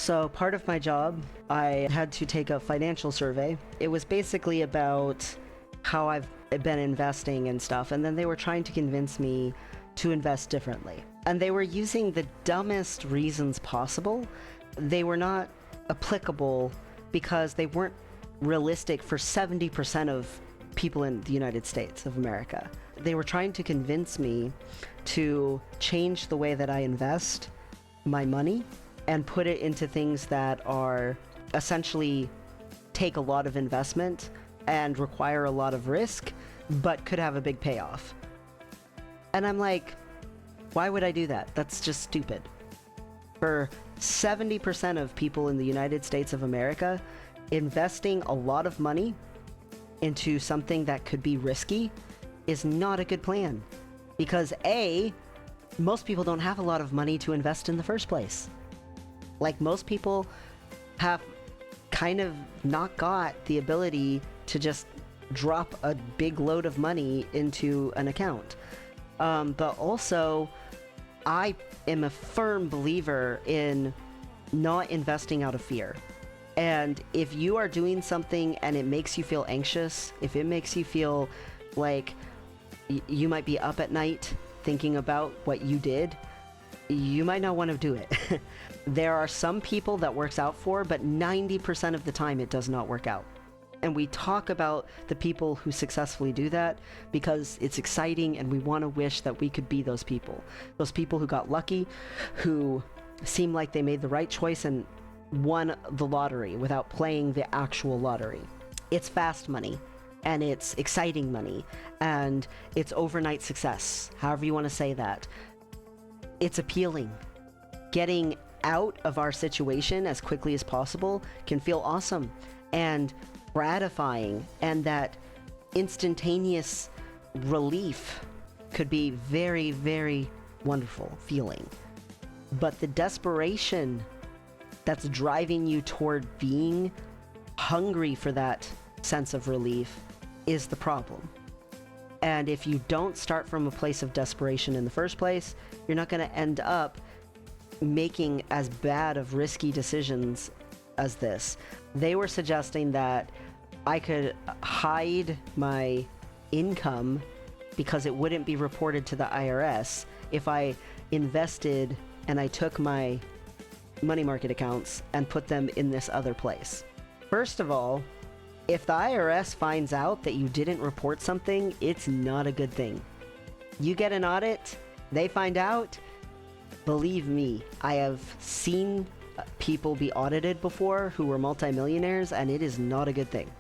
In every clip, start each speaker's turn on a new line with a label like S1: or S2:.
S1: So part of my job, I had to take a financial survey. It was basically about how I've been investing and stuff, and then they were trying to convince me to invest differently. And they were using the dumbest reasons possible. They were not applicable because they weren't realistic for 70% of people in the United States of America. They were trying to convince me to change the way that I invest my money and put it into things that are essentially take a lot of investment and require a lot of risk, but could have a big payoff. And I'm like, why would I do that? That's just stupid. For 70% of people in the United States of America, investing a lot of money into something that could be risky is not a good plan. Because A, most people don't have a lot of money to invest in the first place. Like, most people have kind of not got the ability to just drop a big load of money into an account. But also, I am a firm believer in not investing out of fear. And if you are doing something and it makes you feel anxious, if it makes you feel like you might be up at night thinking about what you did, you might not want to do it. There are some people that works out for, but 90% of the time it does not work out. And we talk about the people who successfully do that because it's exciting and we want to wish that we could be those people. Those people who got lucky, who seem like they made the right choice and won the lottery without playing the actual lottery. It's fast money, and it's exciting money, and it's overnight success, however you want to say that. It's appealing. Getting out of our situation as quickly as possible can feel awesome and gratifying, and that instantaneous relief could be very, very wonderful feeling. But the desperation that's driving you toward being hungry for that sense of relief is the problem. And if you don't start from a place of desperation in the first place, you're not going to end up making as bad of risky decisions as this. They were suggesting that I could hide my income because it wouldn't be reported to the IRS if I invested and I took my money market accounts and put them in this other place. First of all, if the IRS finds out that you didn't report something, it's not a good thing. You get an audit, they find out. Believe me, I have seen people be audited before who were multimillionaires, and it is not a good thing.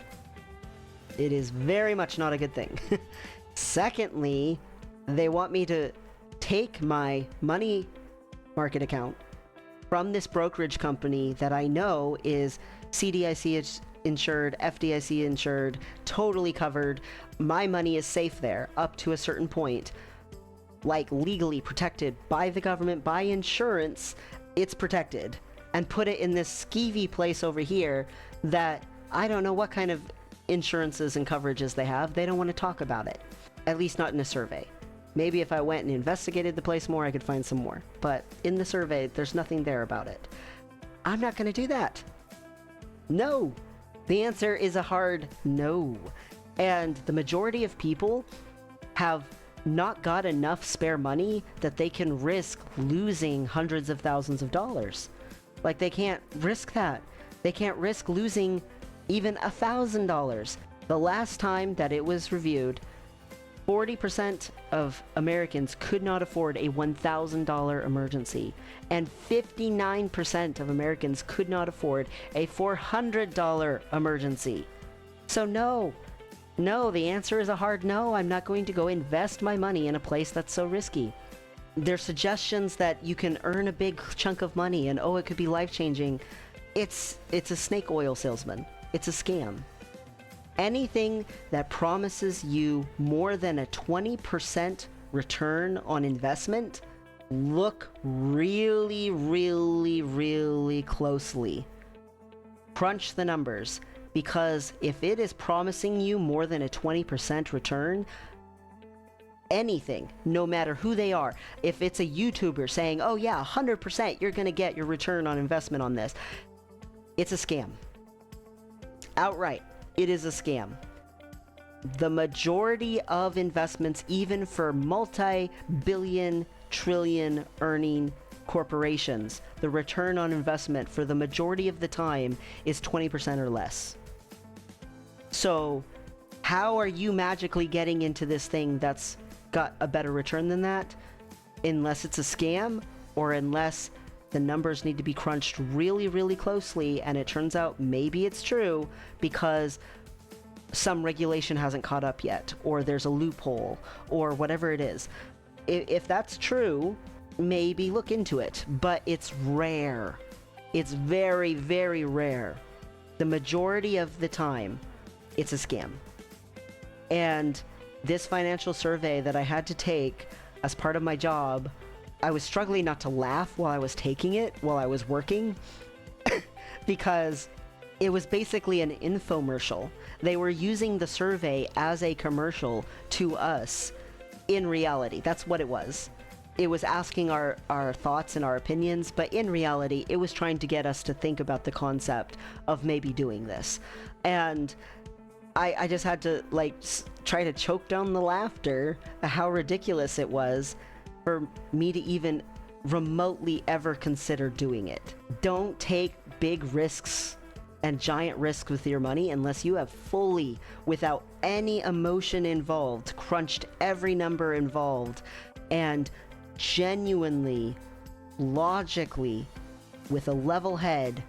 S1: It is very much not a good thing. Secondly, they want me to take my money market account from this brokerage company that I know is CDIC insured, FDIC insured, totally covered. My money is safe there up to a certain point, like legally protected by the government, by insurance. It's protected, and put it in this skeevy place over here that I don't know what kind of insurances and coverages they have. They don't want to talk about it, at least not in a survey. Maybe if I went and investigated the place more, I could find some more. But in the survey, there's nothing there about it. I'm not going to do that. No. The answer is a hard no. And the majority of people have not got enough spare money that they can risk losing hundreds of thousands of dollars. Like, they can't risk that. They can't risk losing even $1,000. The last time that it was reviewed, 40% of Americans could not afford a $1,000 emergency, and 59% of Americans could not afford a $400 emergency. So no, the answer is a hard no. I'm not going to go invest my money in a place that's so risky. There's suggestions that you can earn a big chunk of money and it could be life-changing. It's a snake oil salesman. It's a scam. Anything that promises you more than a 20% return on investment, look really, really, really closely. Crunch the numbers, because if it is promising you more than a 20% return, anything, no matter who they are. If it's a YouTuber saying, oh yeah, 100% you're going to get your return on investment on this, it's a scam. Outright, it is a scam. The majority of investments, even for multi-billion, trillion earning corporations, the return on investment for the majority of the time is 20% or less. So how are you magically getting into this thing that's got a better return than that? Unless it's a scam, or unless the numbers need to be crunched really, really closely, and it turns out maybe it's true because some regulation hasn't caught up yet, or there's a loophole, or whatever it is. If that's true, maybe look into it, but it's rare. It's very, very rare. The majority of the time, it's a scam. And this financial survey that I had to take as part of my job, I was struggling not to laugh while I was taking it, while I was working, because it was basically an infomercial. They were using the survey as a commercial to us in reality. That's what it was. It was asking our thoughts and our opinions, but in reality, it was trying to get us to think about the concept of maybe doing this. And I just had to try to choke down the laughter at how ridiculous it was for me to even remotely ever consider doing it. Don't take big risks and giant risks with your money unless you have fully, without any emotion involved, crunched every number involved, and genuinely, logically, with a level head,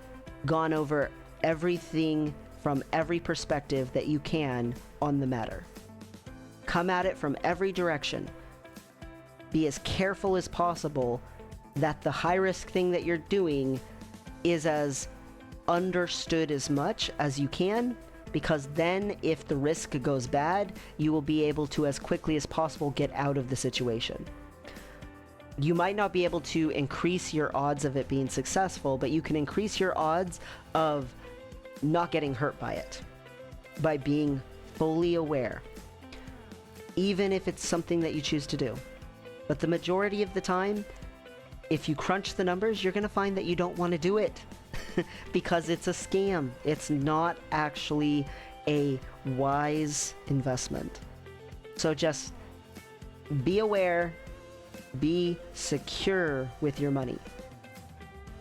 S1: gone over everything from every perspective that you can on the matter. Come at it from every direction. Be as careful as possible that the high risk thing that you're doing is as understood as much as you can, because then if the risk goes bad, you will be able to as quickly as possible get out of the situation. You might not be able to increase your odds of it being successful, but you can increase your odds of not getting hurt by it by being fully aware, even if it's something that you choose to do. But the majority of the time, if you crunch the numbers, you're going to find that you don't want to do it because it's a scam. It's not actually a wise investment. So just be aware, be secure with your money.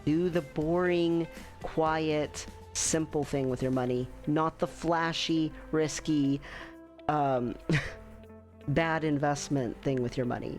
S1: Do the boring, quiet, simple thing with your money, not the flashy, risky, bad investment thing with your money.